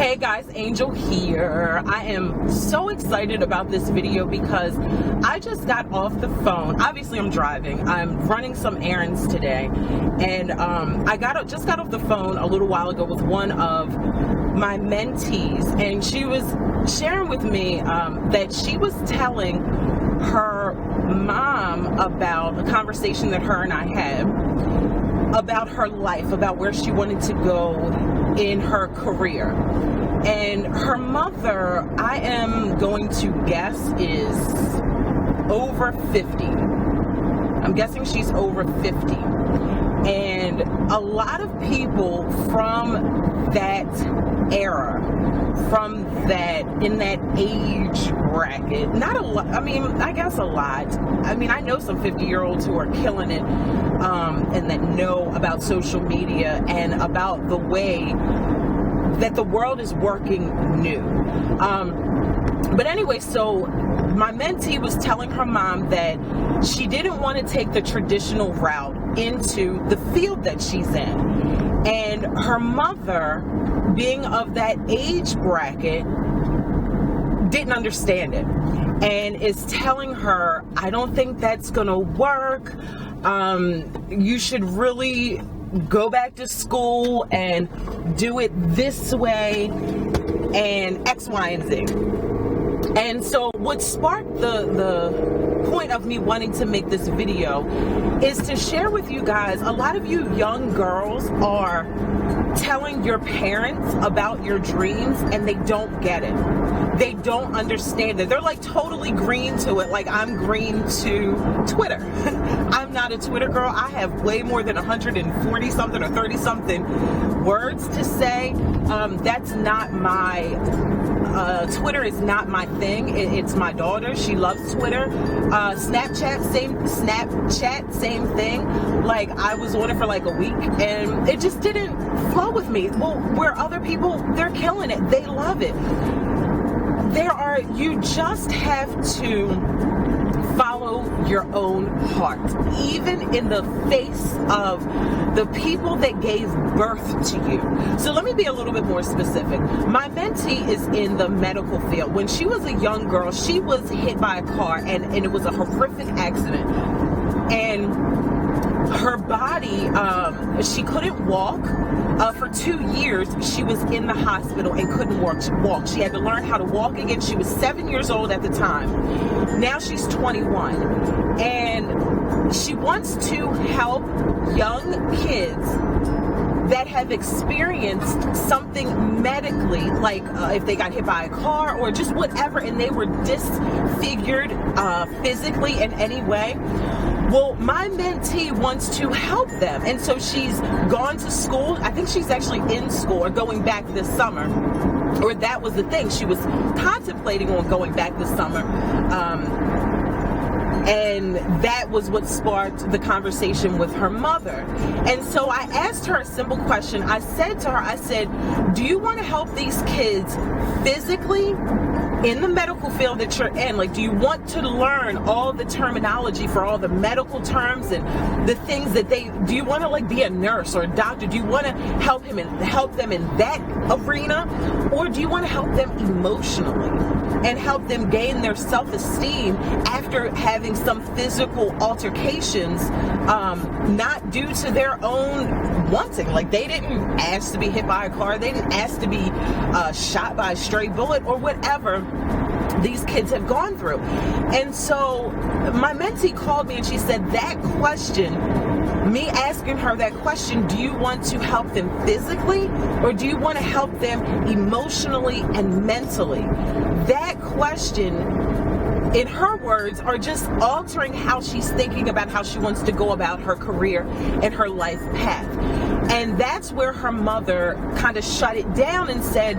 Hey guys, Angel here. I am so excited about this video because I just got off the phone. Obviously I'm driving. I'm running some errands today, and I just got off the phone a little while ago with one of my mentees, and she was sharing with me that she was telling her mom about a conversation that her and I had about her life, about where she wanted to go in her career. And her mother, I am going to guess, is over 50. I'm guessing she's over 50. And a lot of people from that era, from that, in that age bracket, not a lot, I mean, I guess a lot. I mean, I know some 50-year-olds who are killing it, and that know about social media and about the way that the world is working new. But anyway, so my mentee was telling her mom that she didn't want to take the traditional route into the field that she's in. And her mother, being of that age bracket, didn't understand it and is telling her, I don't think that's gonna work. You should really go back to school and do it this way and X, Y, and Z. And so what sparked the point of me wanting to make this video is to share with you guys, a lot of you young girls are telling your parents about your dreams and they don't get it. They don't understand it. They're like totally green to it, like I'm green to Twitter. I'm not a Twitter girl. I have way more than 140 something or 30 something words to say. That's not my Twitter is not my thing. It's my daughter. She loves Twitter. Snapchat, same thing. Like, I was on it for like a week and it just didn't flow with me. Well, where other people, they're killing it. They love it. You just have to follow your own heart, even in the face of the people that gave birth to you. So let me be a little bit more specific. My mentee is in the medical field. When she was a young girl, she was hit by a car and it was a horrific accident. And her body, she couldn't walk. For 2 years, she was in the hospital and couldn't walk. She had to learn how to walk again. She was 7 years old at the time. Now she's 21. And she wants to help young kids that have experienced something medically, like if they got hit by a car or just whatever, and they were disfigured physically in any way. Well, my mentee wants to help them, and so she's gone to school. I think she's actually in school or going back this summer, or that was the thing. She was contemplating on going back this summer, and that was what sparked the conversation with her mother. And so I asked her a simple question. I said to her, do you want to help these kids physically in the medical field that you're in? Like, do you want to learn all the terminology for all the medical terms and the things that do you want to like be a nurse or a doctor? Do you want to help them in that arena? Or do you want to help them emotionally and help them gain their self-esteem after having some physical altercations, not due to their own wanting? Like, they didn't ask to be hit by a car. They didn't ask to be shot by a stray bullet or whatever these kids have gone through. And so my mentee called me and she said that question, me asking her that question, do you want to help them physically or do you want to help them emotionally and mentally? That question, in her words, are just altering how she's thinking about how she wants to go about her career and her life path. And that's where her mother kind of shut it down and said,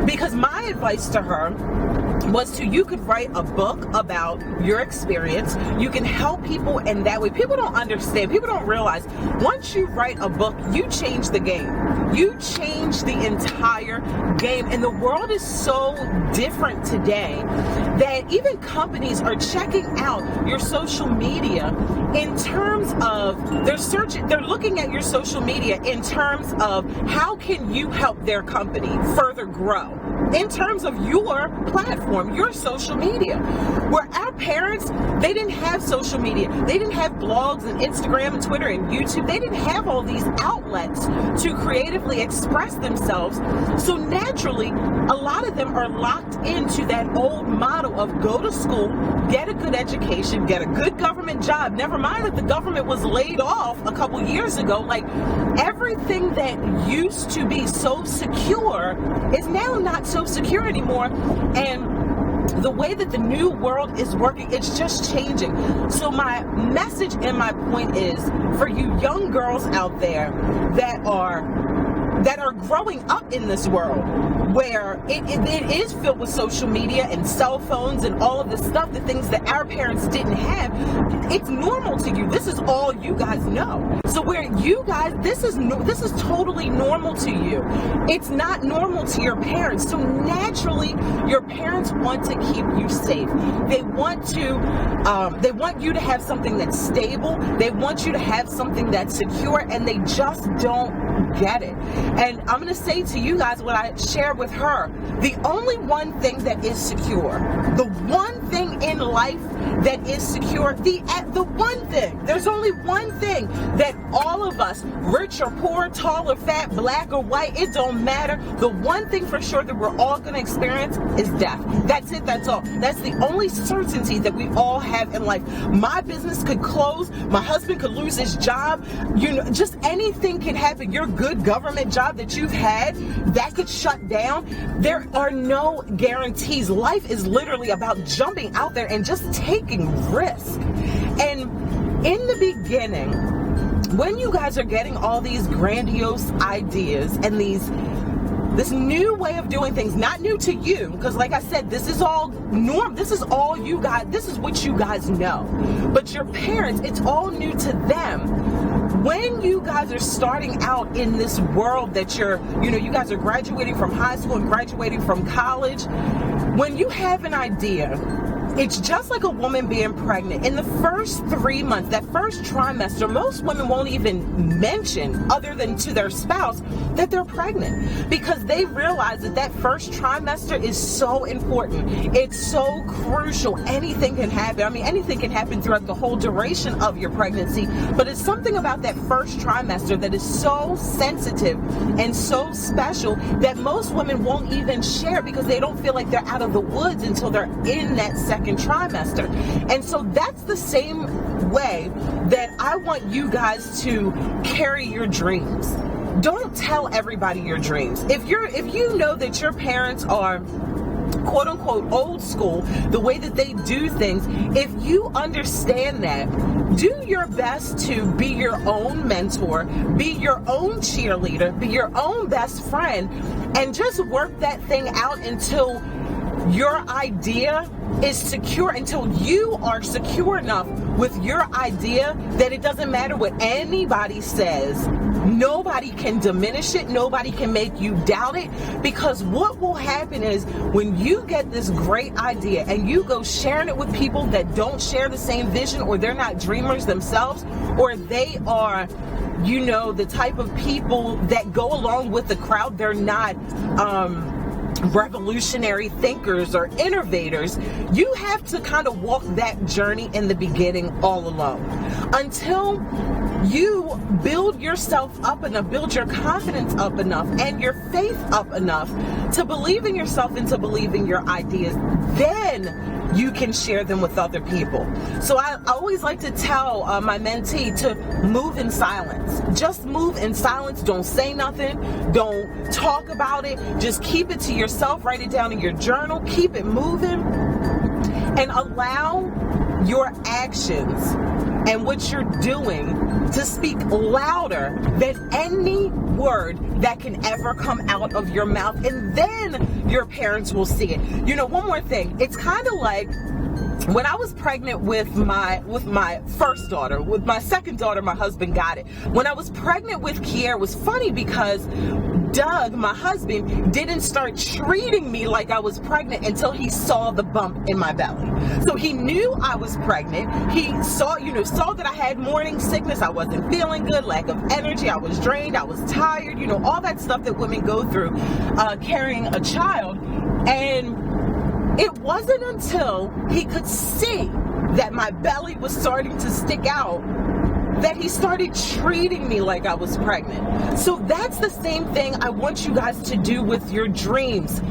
because my advice to her was you could write a book about your experience. You can help people in that way. People don't understand. People don't realize once you write a book, you change the game. You change the entire game. And the world is so different today that even companies are checking out your social media in terms of they're looking at your social media in terms of how can you help their company further grow in terms of your platform, your social media. Where our parents, they didn't have social media. They didn't have blogs and Instagram and Twitter and YouTube. They didn't have all these outlets to creatively express themselves. So naturally, a lot of them are locked into that old model of go to school, get a good education, get a good government job. Never mind that the government was laid off a couple years ago. Like, everything that used to be so secure is now not so secure anymore. And the way that the new world is working, it's just changing. So my message and my point is for you young girls out there that are growing up in this world where it is filled with social media and cell phones and all of the stuff, the things that our parents didn't have. It's normal to you. This is all you guys know. So where you guys, this is totally normal to you. It's not normal to your parents. So naturally, your parents want to keep you safe. They want you to have something that's stable. They want you to have something that's secure, and they just don't get it. And I'm going to say to you guys what I shared with her. The only one thing that is secure, the one thing in life that is secure, the one thing, there's only one thing that all of us, rich or poor, tall or fat, black or white, it don't matter. The one thing for sure that we're all going to experience is death. That's it. That's all. That's the only certainty that we all have in life. My business could close. My husband could lose his job. Just anything can happen. Your good government job that you've had, that could shut down. There are no guarantees. Life is literally about jumping out there and just taking risk. And in the beginning, when you guys are getting all these grandiose ideas and this new way of doing things, not new to you, because like I said, this is all norm. This is all you guys, this is what you guys know. But your parents, it's all new to them. When you guys are starting out in this world that you guys are graduating from high school and graduating from college, when you have an idea, it's just like a woman being pregnant. In the first 3 months, that first trimester, most women won't even mention, other than to their spouse, that they're pregnant, because they realize that first trimester is so important. It's so crucial. Anything can happen. I mean, anything can happen throughout the whole duration of your pregnancy, but it's something about that first trimester that is so sensitive and so special that most women won't even share, because they don't feel like they're out of the woods until they're in that second trimester. And so that's the same way that I want you guys to carry your dreams. Don't tell everybody your dreams. If you know that your parents are quote unquote old school, the way that they do things, if you understand that, do your best to be your own mentor, be your own cheerleader, be your own best friend, and just work that thing out until your idea is secure, until you are secure enough with your idea that it doesn't matter what anybody says. Nobody can diminish it. Nobody can make you doubt it, because what will happen is when you get this great idea and you go sharing it with people that don't share the same vision, or they're not dreamers themselves, or they are, the type of people that go along with the crowd, they're not, revolutionary thinkers or innovators, you have to kind of walk that journey in the beginning all alone until you build yourself up enough, build your confidence up enough and your faith up enough to believe in yourself and to believe in your ideas. Then you can share them with other people. So I always like to tell my mentee to move in silence. Just move in silence. Don't say nothing. Don't talk about it. Just keep it to yourself. Write it down in your journal. Keep it moving. And allow your actions and what you're doing to speak louder than any word that can ever come out of your mouth, and then your parents will see it. You know, one more thing, it's kind of like when I was pregnant with my first daughter. With my second daughter, my husband got it. When I was pregnant with Kiera, it was funny because Doug, my husband, didn't start treating me like I was pregnant until he saw the bump in my belly. So he knew I was pregnant. He saw that I had morning sickness. I wasn't feeling good, lack of energy. I was drained. I was tired. You know, all that stuff that women go through carrying a child. And it wasn't until he could see that my belly was starting to stick out that he started treating me like I was pregnant. So that's the same thing I want you guys to do with your dreams.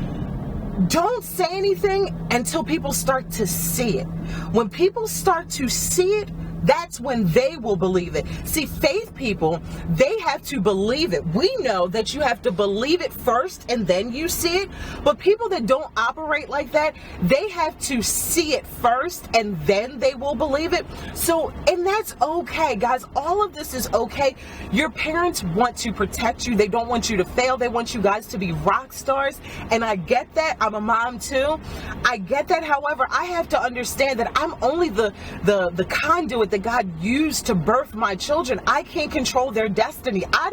Don't say anything until people start to see it. When people start to see it, that's when they will believe it. See, faith people, they have to believe it. We know that you have to believe it first and then you see it. But people that don't operate like that, they have to see it first and then they will believe it. So, and that's okay, guys. All of this is okay. Your parents want to protect you. They don't want you to fail. They want you guys to be rock stars. And I get that. I'm a mom too. I get that. However, I have to understand that I'm only the conduit that God used to birth my children. I can't control their destiny. I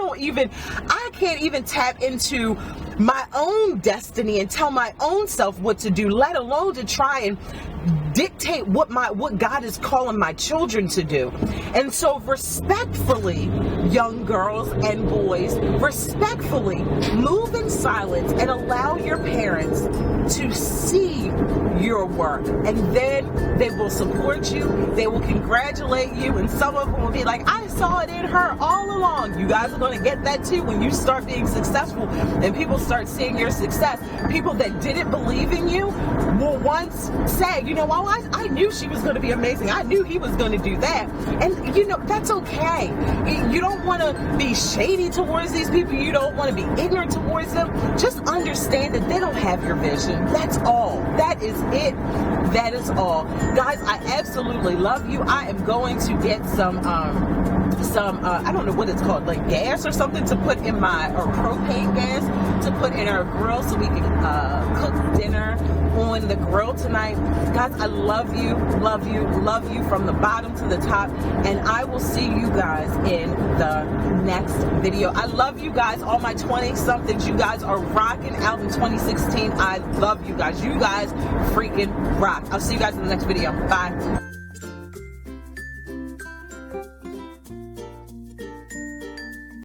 can't even tap into my own destiny and tell my own self what to do, let alone to try and dictate what God is calling my children to do. And so respectfully, young girls and boys, respectfully move in silence and allow your parents to see your work, and then they will support you, they will congratulate you, and some of them will be like, I saw it in her all along. You guys are going to get that too when you start being successful and people start seeing your success. People that didn't believe in you will once say, you know, well, I knew she was going to be amazing. I knew he was going to do that. And, you know, that's okay. You don't want to be shady towards these people. You don't want to be ignorant towards them. Just understand that they don't have your vision. That's all. That is it. That is all. Guys, I absolutely love you. I am going to get some I don't know what it's called, like gas or something to put in or propane gas to put in our grill so we can cook dinner on the grill tonight. Guys, I love you, love you, love you from the bottom to the top, and I will see you guys in the next video. I love you guys, all my 20-somethings. You guys are rocking out in 2016. I love you guys. You guys freaking rock. I'll see you guys in the next video. Bye.